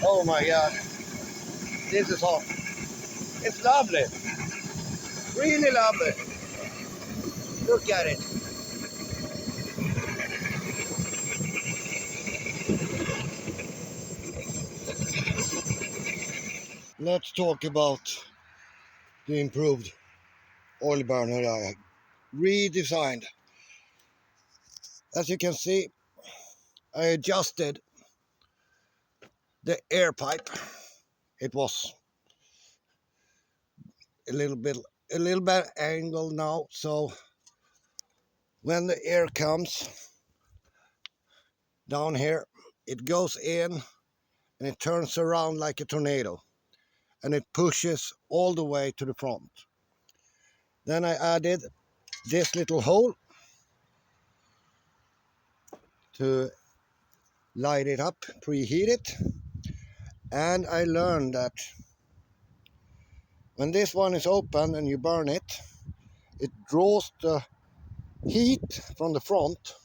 Oh my God, this is hot. It's lovely, really lovely. Look at it. Let's talk about the improved oil burner I redesigned. As you can see, I adjusted the air pipe. It was a little bit angled now, so when the air comes down here, it goes in and it turns around like a tornado, and it pushes all the way to the front. Then I added this little hole to light it up, preheat it, and I learned that when this one is open and you burn it, it draws the heat from the front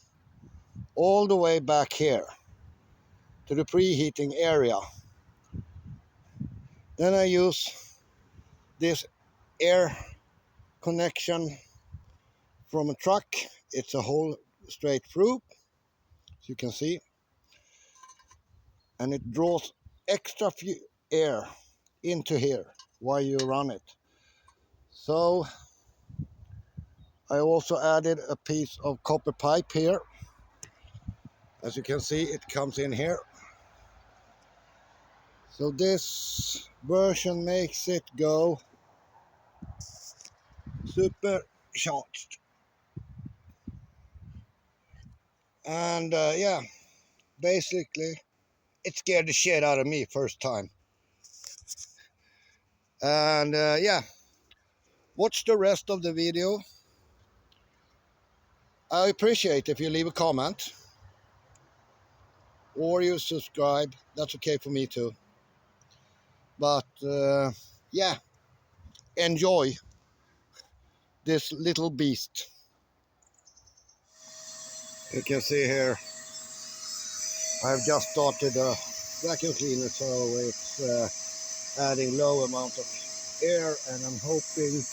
all the way back here to the preheating area. Then I use this air connection from a truck. It's a hole straight through, as you can see, and it draws extra air into here while you run it. So I also added a piece of copper pipe here. As you can see, it comes in here. So this version makes it go supercharged. And yeah, basically it scared the shit out of me first time. And yeah, watch the rest of the video. I appreciate if you leave a comment or you subscribe. That's okay for me too. But yeah, enjoy this little beast. You can see here, I've just started a vacuum cleaner, so it's adding low amount of air, and I'm hoping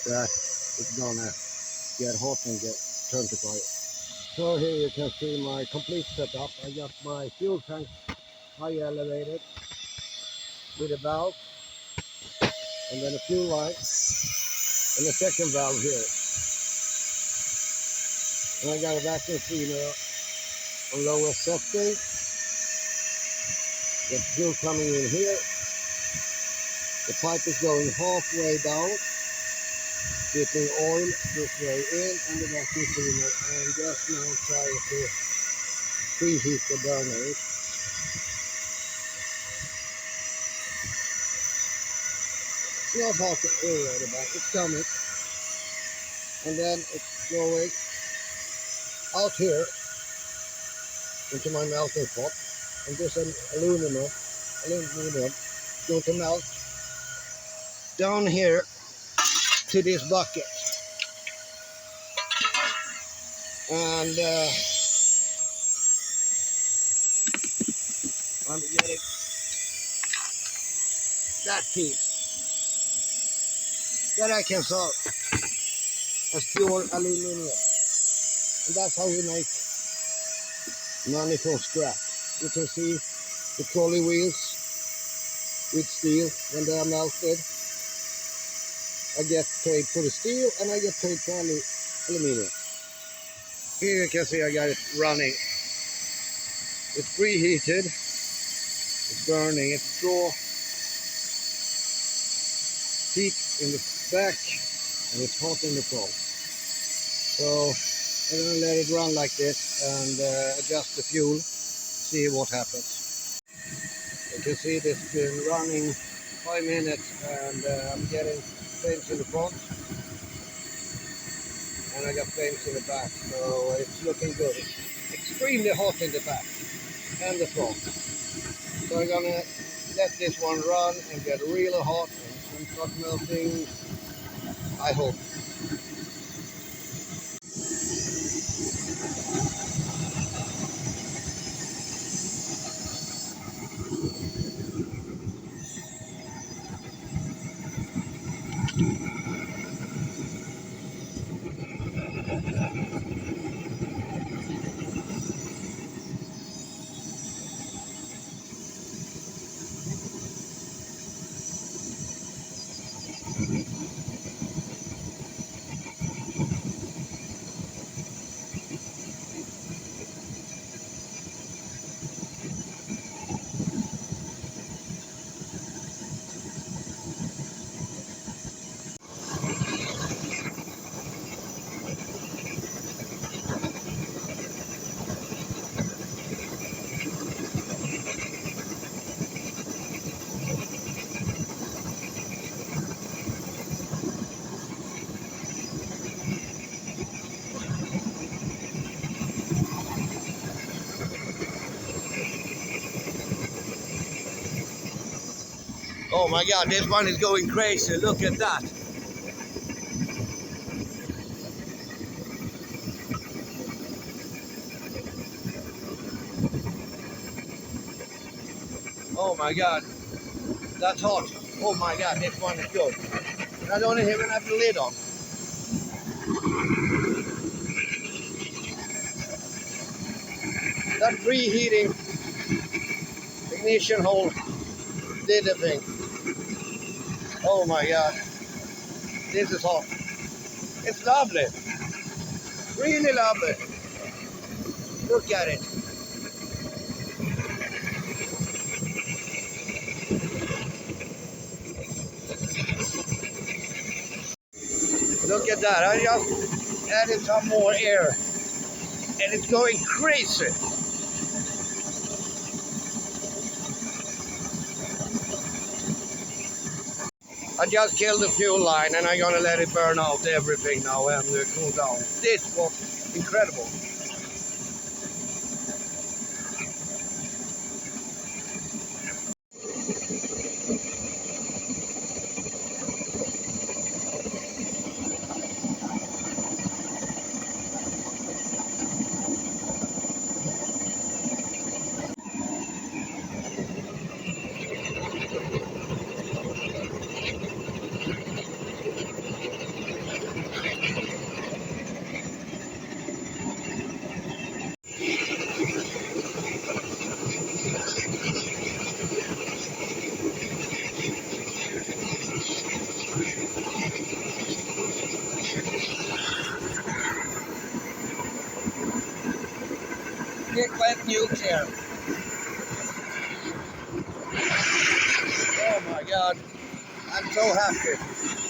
that it's gonna get hot and get turned to fire. So here you can see my complete setup. I got my fuel tank high elevated with a valve, and then a fuel line, and a second valve here. And I got a vacuum cleaner on lower setting. The fuel coming in here. The pipe is going halfway down, dipping oil this way in, and the vacuum cleaner. And just now trying to preheat the burner. It's not hot already, but it's coming. And then it's going out here into my melting pot. And this aluminium is going to melt down here to this bucket. And I'm getting that piece that I can sell as pure aluminium. And that's how we make money from scrap. You can see the trolley wheels with steel. When they are melted, I get paid for the steel and I get paid for aluminium. Here you can see I got it running. It's preheated, it's burning, it's draw heat in the back and it's hot in the front. So I'm going to let it run like this and adjust the fuel, see what happens. You can see this has been running 5 minutes and I'm getting flames in the front and I got flames in the back, so it's looking good. It's extremely hot in the back and the front. So I'm going to let this one run and get really hot and start melting, I hope. Oh my God, this one is going crazy. Look at that. Oh my God, that's hot. Oh my God, this one is good. I don't even have the lid on. That preheating ignition hole did the thing. Oh my God, this is hot. It's lovely, really lovely. Look at it. Look at that. I just added some more air and it's going crazy. I just killed the fuel line and I'm gonna let it burn out everything now and cool down. This was incredible. Big wet nuclear. Oh my God, I'm so happy.